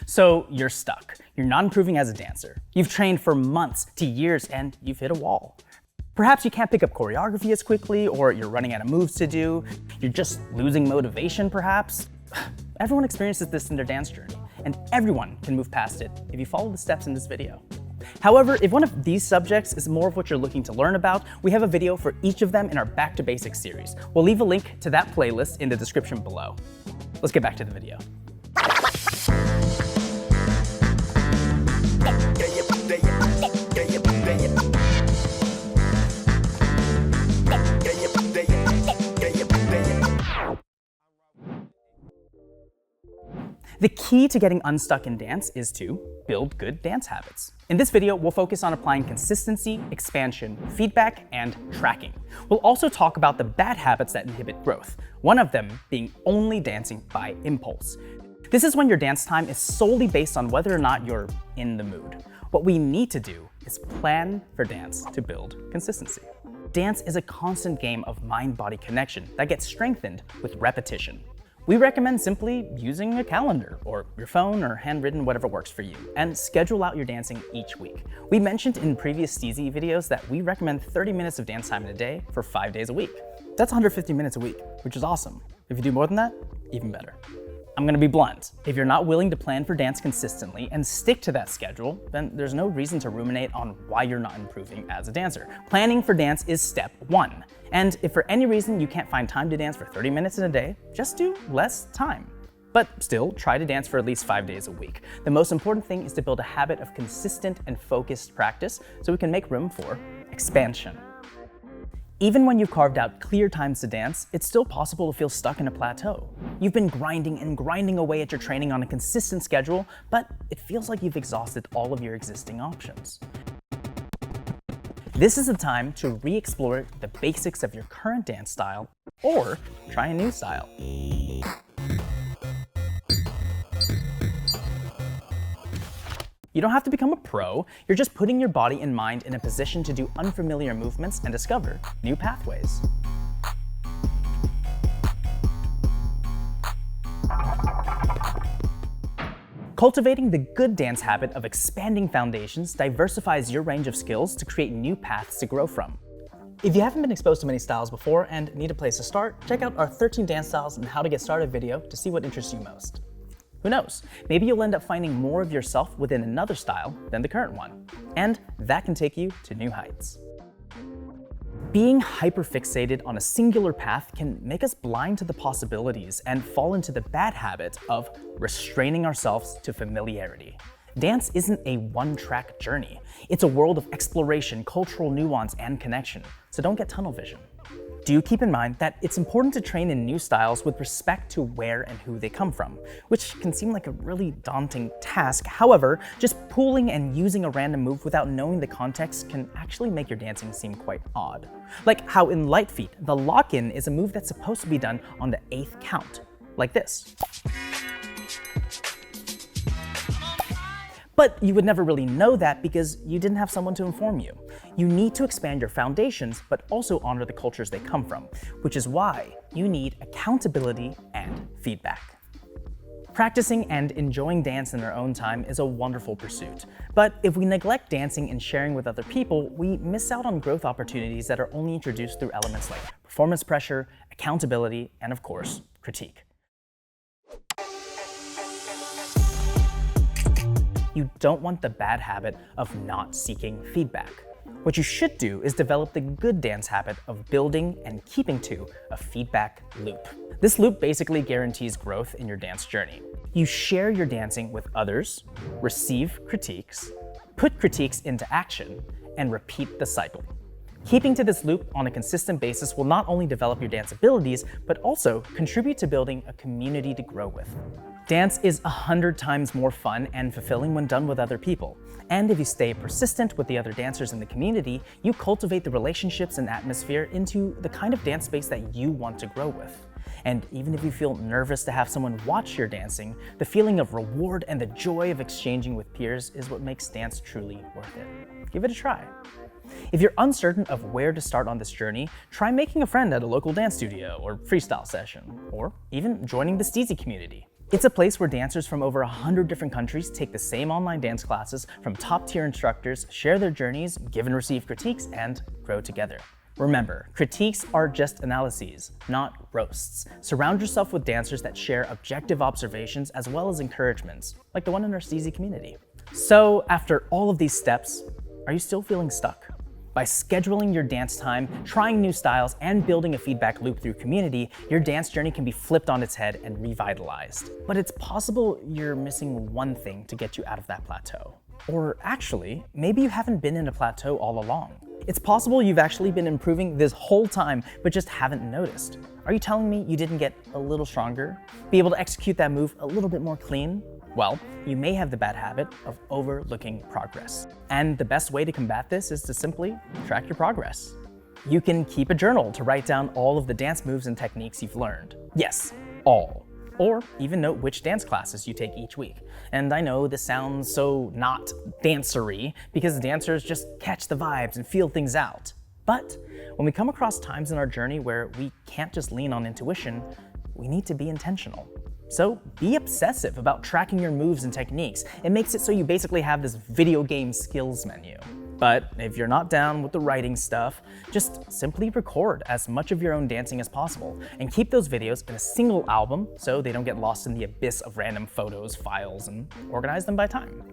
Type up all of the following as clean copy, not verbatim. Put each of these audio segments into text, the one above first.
So you're stuck. You're not improving as a dancer. You've trained for months to years and you've hit a wall. Perhaps you can't pick up choreography as quickly, or you're running out of moves to do. You're just losing motivation, perhaps. Everyone experiences this in their dance journey, and everyone can move past it if you follow the steps in this video. However, if one of these subjects is more of what you're looking to learn about, we have a video for each of them in our Back to Basics series. We'll leave a link to that playlist in the description below. Let's get back to the video. The key to getting unstuck in dance is to build good dance habits. In this video, we'll focus on applying consistency, expansion, feedback, and tracking. We'll also talk about the bad habits that inhibit growth, one of them being only dancing by impulse. This is when your dance time is solely based on whether or not you're in the mood. What we need to do is plan for dance to build consistency. Dance is a constant game of mind-body connection that gets strengthened with repetition. We recommend simply using a calendar or your phone or handwritten, whatever works for you, and schedule out your dancing each week. We mentioned in previous Steezy videos that we recommend 30 minutes of dance time in a day for 5 days a week. That's 150 minutes a week, which is awesome. If you do more than that, even better. I'm gonna be blunt. If you're not willing to plan for dance consistently and stick to that schedule, then there's no reason to ruminate on why you're not improving as a dancer. Planning for dance is step one. And if for any reason you can't find time to dance for 30 minutes in a day, just do less time. But still, try to dance for at least 5 days a week. The most important thing is to build a habit of consistent and focused practice so we can make room for expansion. Even when you've carved out clear times to dance, it's still possible to feel stuck in a plateau. You've been grinding and grinding away at your training on a consistent schedule, but it feels like you've exhausted all of your existing options. This is the time to re-explore the basics of your current dance style, or try a new style. You don't have to become a pro, you're just putting your body and mind in a position to do unfamiliar movements and discover new pathways. Cultivating the good dance habit of expanding foundations diversifies your range of skills to create new paths to grow from. If you haven't been exposed to many styles before and need a place to start, check out our 13 dance styles and how to get started video to see what interests you most. Who knows, maybe you'll end up finding more of yourself within another style than the current one, and that can take you to new heights. Being hyperfixated on a singular path can make us blind to the possibilities and fall into the bad habit of restraining ourselves to familiarity. Dance isn't a one-track journey. It's a world of exploration, cultural nuance, and connection, so don't get tunnel vision. Do keep in mind that it's important to train in new styles with respect to where and who they come from, which can seem like a really daunting task. However, just pulling and using a random move without knowing the context can actually make your dancing seem quite odd. Like how in Light Feet, the lock-in is a move that's supposed to be done on the 8th count, like this. But you would never really know that because you didn't have someone to inform you. You need to expand your foundations, but also honor the cultures they come from, which is why you need accountability and feedback. Practicing and enjoying dance in their own time is a wonderful pursuit. But if we neglect dancing and sharing with other people, we miss out on growth opportunities that are only introduced through elements like performance pressure, accountability, and of course, critique. You don't want the bad habit of not seeking feedback. What you should do is develop the good dance habit of building and keeping to a feedback loop. This loop basically guarantees growth in your dance journey. You share your dancing with others, receive critiques, put critiques into action, and repeat the cycle. Keeping to this loop on a consistent basis will not only develop your dance abilities, but also contribute to building a community to grow with. Dance is 100 times more fun and fulfilling when done with other people. And if you stay persistent with the other dancers in the community, you cultivate the relationships and atmosphere into the kind of dance space that you want to grow with. And even if you feel nervous to have someone watch your dancing, the feeling of reward and the joy of exchanging with peers is what makes dance truly worth it. Give it a try. If you're uncertain of where to start on this journey, try making a friend at a local dance studio or freestyle session, or even joining the Steezy community. It's a place where dancers from over 100 different countries take the same online dance classes from top-tier instructors, share their journeys, give and receive critiques, and grow together. Remember, critiques are just analyses, not roasts. Surround yourself with dancers that share objective observations as well as encouragements, like the one in our Steezy community. So, after all of these steps, are you still feeling stuck? By scheduling your dance time, trying new styles, and building a feedback loop through community, your dance journey can be flipped on its head and revitalized. But it's possible you're missing one thing to get you out of that plateau. Or actually, maybe you haven't been in a plateau all along. It's possible you've actually been improving this whole time, but just haven't noticed. Are you telling me you didn't get a little stronger? Be able to execute that move a little bit more clean? Well, you may have the bad habit of overlooking progress. And the best way to combat this is to simply track your progress. You can keep a journal to write down all of the dance moves and techniques you've learned. Yes, all. Or even note which dance classes you take each week. And I know this sounds so not dancery because dancers just catch the vibes and feel things out. But when we come across times in our journey where we can't just lean on intuition, we need to be intentional. So be obsessive about tracking your moves and techniques. It makes it so you basically have this video game skills menu. But if you're not down with the writing stuff, just simply record as much of your own dancing as possible and keep those videos in a single album so they don't get lost in the abyss of random photos, files, and organize them by time.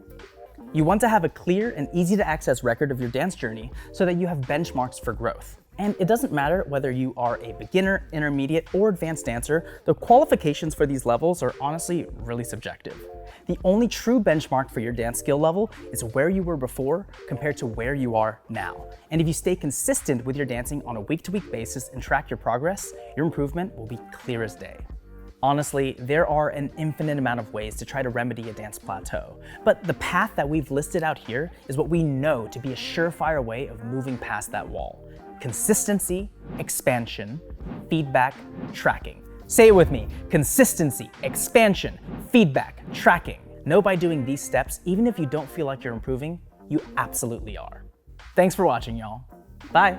You want to have a clear and easy to access record of your dance journey so that you have benchmarks for growth. And it doesn't matter whether you are a beginner, intermediate, or advanced dancer, the qualifications for these levels are honestly really subjective. The only true benchmark for your dance skill level is where you were before compared to where you are now. And if you stay consistent with your dancing on a week-to-week basis and track your progress, your improvement will be clear as day. Honestly, there are an infinite amount of ways to try to remedy a dance plateau, but the path that we've listed out here is what we know to be a surefire way of moving past that wall. Consistency, expansion, feedback, tracking. Say it with me, consistency, expansion, feedback, tracking. Know by doing these steps, even if you don't feel like you're improving, you absolutely are. Thanks for watching, y'all. Bye.